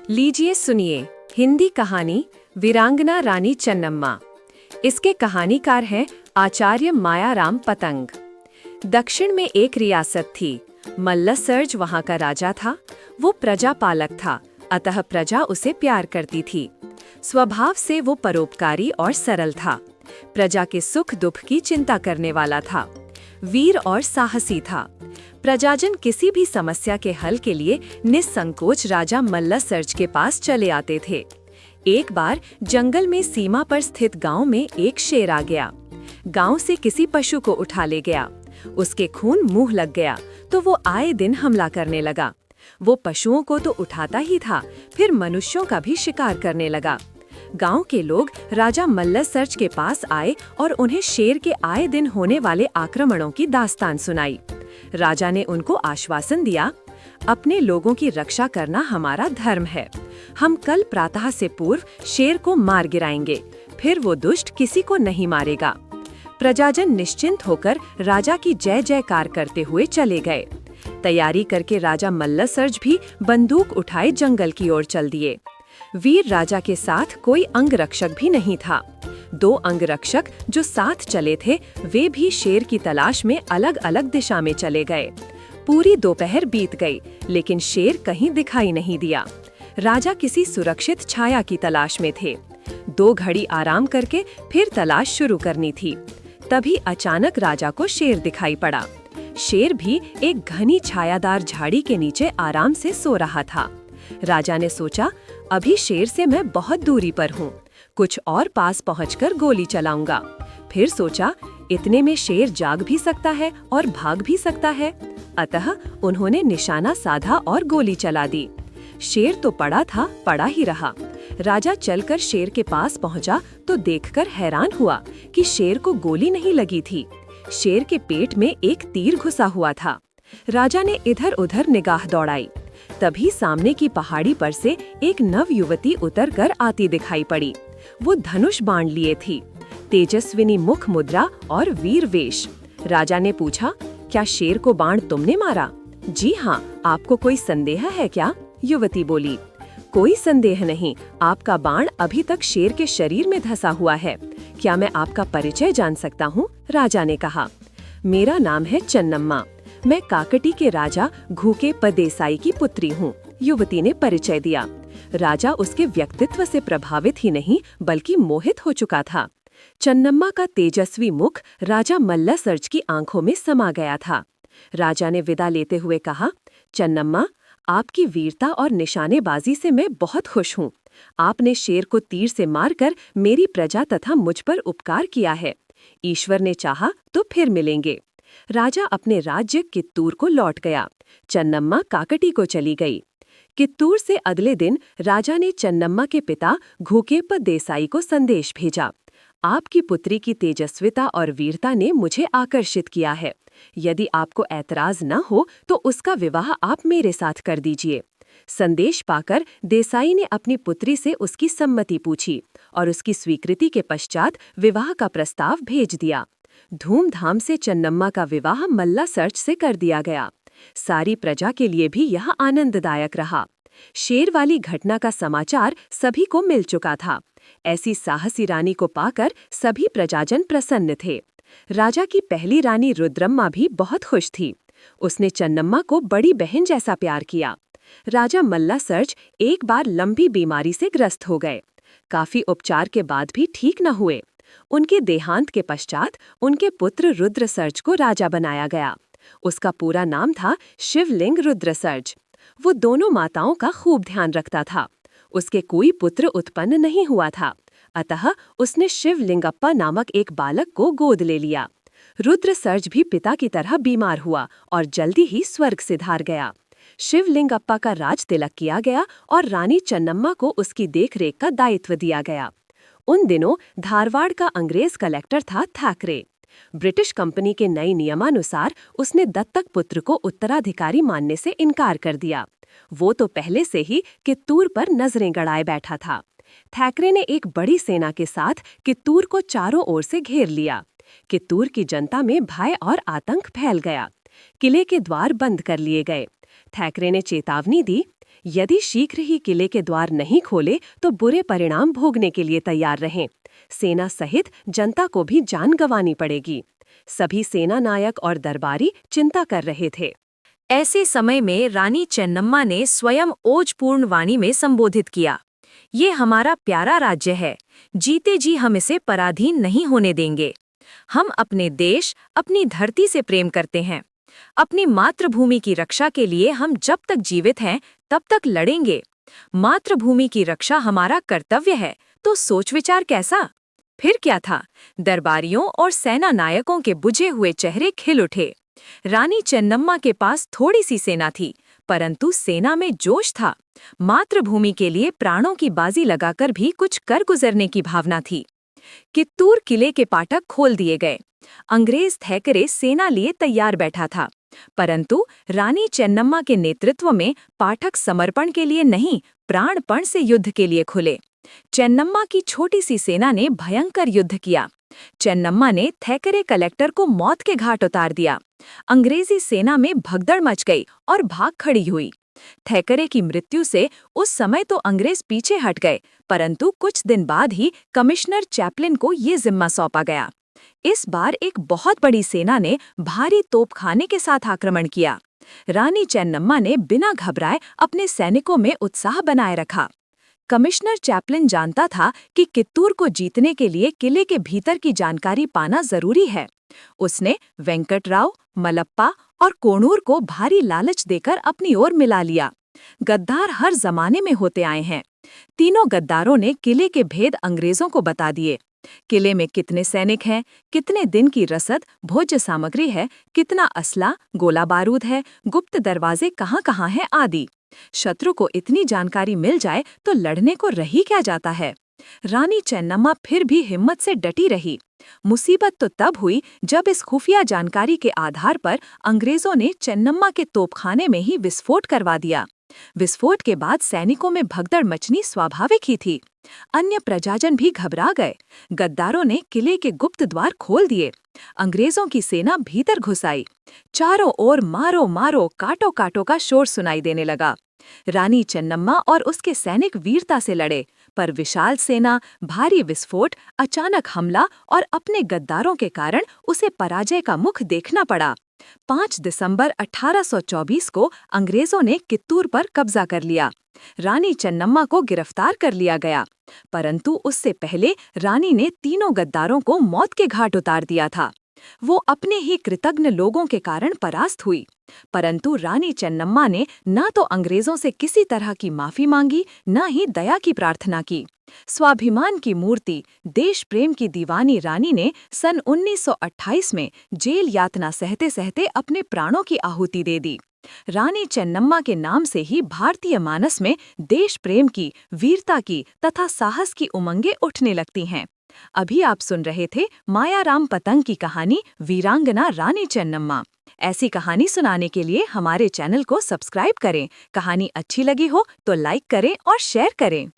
लीजिए सुनिए हिंदी कहानी वीरांगना रानी चन्नम्मा। इसके कहानीकार हैं आचार्य मायाराम पतंग। दक्षिण में एक रियासत थी। मल्लसर्ज वहाँ का राजा था। वो प्रजापालक था, अतः प्रजा उसे प्यार करती थी। स्वभाव से वो परोपकारी और सरल था। प्रजा के सुख दुख की चिंता करने वाला था। वीर और साहसी था। प्रजाजन किसी भी समस्या के हल के लिए निस्संकोच राजा मल्लसर्ज के पास चले आते थे। एक बार जंगल में सीमा पर स्थित गांव में एक शेर आ गया। गांव से किसी पशु को उठा ले गया। उसके खून मुंह लग गया तो वो आए दिन हमला करने लगा। वो पशुओं को तो उठाता ही था, फिर मनुष्यों का भी शिकार करने लगा। गांव के लोग राजा मल्लसर्ज के पास आए और उन्हें शेर के आए दिन होने वाले आक्रमणों की दास्तान सुनाई। राजा ने उनको आश्वासन दिया, अपने लोगों की रक्षा करना हमारा धर्म है। हम कल प्रातः से पूर्व शेर को मार गिराएंगे, फिर वो दुष्ट किसी को नहीं मारेगा। प्रजाजन निश्चिंत होकर राजा की जय जयकार करते हुए चले गए। तैयारी करके राजा मल्लसर्ज भी बंदूक उठाए जंगल की ओर चल दिए। वीर राजा के साथ कोई अंगरक्षक भी नहीं था। 2 अंगरक्षक जो साथ चले थे, वे भी शेर की तलाश में अलग अलग दिशा में चले गए। पूरी दोपहर बीत गई, लेकिन शेर कहीं दिखाई नहीं दिया। राजा किसी सुरक्षित छाया की तलाश में थे। 2 घड़ी आराम करके फिर तलाश शुरू करनी थी। तभी अचानक राजा को शेर दिखाई पड़ा। शेर भी एक घनी छायादार झाड़ी के नीचे आराम से सो रहा था। राजा ने सोचा, अभी शेर से मैं बहुत दूरी पर हूँ, कुछ और पास पहुंचकर गोली चलाऊंगा। फिर सोचा, इतने में शेर जाग भी सकता है और भाग भी सकता है। अतः उन्होंने निशाना साधा और गोली चला दी। शेर तो पड़ा था, पड़ा ही रहा। राजा चलकर शेर के पास पहुंचा तो देखकर हैरान हुआ कि शेर को गोली नहीं लगी थी। शेर के पेट में एक तीर घुसा हुआ था। राजा ने इधर उधर निगाह दौड़ाई। तभी सामने की पहाड़ी पर से एक नव युवती उतरकर आती दिखाई पड़ी। वो धनुष बाण लिए थी, तेजस्विनी मुख मुद्रा और वीर वेश। राजा ने पूछा, क्या शेर को बाण तुमने मारा? जी हाँ, आपको कोई संदेह है क्या? युवती बोली, कोई संदेह नहीं, आपका बाण अभी तक शेर के शरीर में धंसा हुआ है। क्या मैं आपका परिचय जान सकता हूँ? राजा ने कहा, मेरा नाम है चन्नम्मा। मैं काकटी के राजा घूके पदेसाई की पुत्री हूँ। युवती ने परिचय दिया। राजा उसके व्यक्तित्व से प्रभावित ही नहीं बल्कि मोहित हो चुका था। चन्नम्मा का तेजस्वी मुख राजा मल्लसर्ज की आंखों में समा गया था। राजा ने विदा लेते हुए कहा, चन्नम्मा, आपकी वीरता और निशानेबाजी से मैं बहुत खुश हूँ। आपने शेर को तीर से मारकर मेरी प्रजा तथा मुझ पर उपकार किया है। ईश्वर ने चाहा तो फिर मिलेंगे। राजा अपने राज्य कित्तूर को लौट गया। चन्नम्मा काकटी को चली गई। कित्तूर से अगले दिन राजा ने चन्नम्मा के पिता घूकेप देसाई को संदेश भेजा। आपकी पुत्री की तेजस्विता और वीरता ने मुझे आकर्षित किया है। यदि आपको ऐतराज न हो तो उसका विवाह आप मेरे साथ कर दीजिए। संदेश पाकर देसाई ने अपनी पुत्री से उसकी सम्मति पूछी और उसकी स्वीकृति के पश्चात विवाह का प्रस्ताव भेज दिया। धूमधाम से चन्नम्मा का विवाह मल्लसर्ज से कर दिया गया। सारी प्रजा के लिए भी यह आनंददायक रहा। शेर वाली घटना का समाचार सभी को मिल चुका था। ऐसी साहसी रानी को पाकर सभी प्रजाजन प्रसन्न थे। राजा की पहली रानी रुद्रम्मा भी बहुत खुश थी। उसने चन्नम्मा को बड़ी बहन जैसा प्यार किया। राजा मल्लसर्ज एक बार लंबी बीमारी से ग्रस्त हो गए। काफी उपचार के बाद भी ठीक न हुए। उनके देहांत के पश्चात उनके पुत्र रुद्रसर्ज को राजा बनाया गया। उसका पूरा नाम था शिवलिंग रुद्रसर्ज। वो दोनों माताओं का खूब ध्यान रखता था। उसके कोई पुत्र उत्पन्न नहीं हुआ था, अतः उसने शिवलिंगप्पा नामक एक बालक को गोद ले लिया। रुद्रसर्ज भी पिता की तरह बीमार हुआ और जल्दी ही स्वर्ग सिधार गया। शिवलिंगप्पा का राज तिलक किया गया और रानी चन्नम्मा को उसकी देखरेख का दायित्व दिया गया। उन दिनों धारवाड़ का अंग्रेज कलेक्टर था थैकरे। ब्रिटिश कंपनी के नए नियमानुसार उसने दत्तक पुत्र को उत्तराधिकारी मानने से इनकार कर दिया। वो तो पहले से ही कित्तूर पर नजरें गड़ाए बैठा था। थैकरे ने एक बड़ी सेना के साथ कित्तूर को चारों ओर से घेर लिया। कित्तूर की जनता में भय और आतंक फैल गया। किले के द्वार बंद कर लिए गए। थैकरे ने चेतावनी दी, यदि शीघ्र ही किले के द्वार नहीं खोले तो बुरे परिणाम भोगने के लिए तैयार रहें। सेना सहित जनता को भी जान गंवानी पड़ेगी। सभी सेना नायक और दरबारी चिंता कर रहे थे। ऐसे समय में रानी चेन्नम्मा ने स्वयं ओजपूर्ण वाणी में संबोधित किया। ये हमारा प्यारा राज्य है, जीते जी हम इसे पराधीन नहीं होने देंगे। हम अपने देश, अपनी धरती से प्रेम करते हैं। अपनी मातृभूमि की रक्षा के लिए हम जब तक जीवित हैं तब तक लड़ेंगे। मातृभूमि की रक्षा हमारा कर्तव्य है, तो सोच विचार कैसा? फिर क्या था? दरबारियों और सेना नायकों के बुझे हुए चेहरे खिल उठे। रानी चेन्नम्मा के पास थोड़ी सी सेना थी, परंतु सेना में जोश था। मातृभूमि के लिए प्राणों की बाजी लगाकर भी कुछ कर गुजरने की भावना थी। कित्तूर किले के फाटक खोल दिए गए। अंग्रेज थैकरे सेना लिए तैयार बैठा था, परंतु रानी चेन्नम्मा के नेतृत्व में फाटक समर्पण के लिए नहीं, प्राणपण से युद्ध के लिए खुले। चेन्नम्मा की छोटी सी सेना ने भयंकर युद्ध किया। चेन्नम्मा ने थैकरे कलेक्टर को मौत के घाट उतार दिया। अंग्रेजी सेना में भगदड़ मच गई और भाग खड़ी हुई। थैकरे की मृत्यु से उस समय तो अंग्रेज पीछे हट गए, परंतु कुछ दिन बाद ही कमिश्नर चैपलिन को ये जिम्मा सौंपा गया। इस बार एक बहुत बड़ी सेना ने भारी तोपखाने के साथ आक्रमण किया। रानी चेन्नम्मा ने बिना घबराए अपने सैनिकों में उत्साह बनाए रखा। कमिश्नर चैपलिन जानता था कि कित्तूर को जीतने के लिए किले के भीतर की जानकारी पाना जरूरी है। उसने वेंकटराव, मलप्पा और कोणूर को भारी लालच देकर अपनी ओर मिला लिया। गद्दार हर जमाने में होते आए हैं। तीनों गद्दारों ने किले के भेद अंग्रेजों को बता दिए। किले में कितने सैनिक हैं, कितने दिन की रसद, भोज्य सामग्री है, कितना असला, गोला बारूद है, गुप्त दरवाजे कहाँ-कहाँ हैं आदि। शत्रु को इतनी जानकारी मिल जाए तो लड़ने को रही क्या जाता है। रानी चेन्नम्मा फिर भी हिम्मत से डटी रही। मुसीबत तो तब हुई जब इस खुफिया जानकारी के आधार पर अंग्रेजों ने चेन्नम्मा के तोपखाने में ही विस्फोट करवा दिया। विस्फोट के बाद सैनिकों में भगदड़ मचनी स्वाभाविक ही थी। अन्य प्रजाजन भी घबरा गए। गद्दारों ने किले के गुप्त द्वार खोल दिए। अंग्रेजों की सेना भीतर घुस आई। चारों ओर मारो मारो, काटो काटो का शोर सुनाई देने लगा। रानी चेन्नम्मा और उसके सैनिक वीरता से लड़े, पर विशाल सेना, भारी विस्फोट, अचानक हमला और अपने गद्दारों के कारण उसे पराजय का मुख देखना पड़ा। 5 दिसंबर 1824 को अंग्रेजों ने कित्तूर पर कब्जा कर लिया। रानी चेन्नम्मा को गिरफ्तार कर लिया गया, परंतु उससे पहले रानी ने तीनों गद्दारों को मौत के घाट उतार दिया था। वो अपने ही कृतज्ञ लोगों के कारण परास्त हुई, परंतु रानी चेन्नम्मा ने न तो अंग्रेजों से किसी तरह की माफी मांगी, न ही दया की प्रार्थना की। स्वाभिमान की मूर्ति, देश प्रेम की दीवानी रानी ने सन 1928 में जेल यातना सहते सहते अपने प्राणों की आहुति दे दी। रानी चेन्नम्मा के नाम से ही भारतीय मानस में देश प्रेम की, वीरता की तथा साहस की उमंगें उठने लगती हैं। अभी आप सुन रहे थे मायाराम पतंग की कहानी वीरांगना रानी चेन्नम्मा। ऐसी कहानी सुनाने के लिए हमारे चैनल को सब्सक्राइब करें। कहानी अच्छी लगी हो तो लाइक करें और शेयर करें।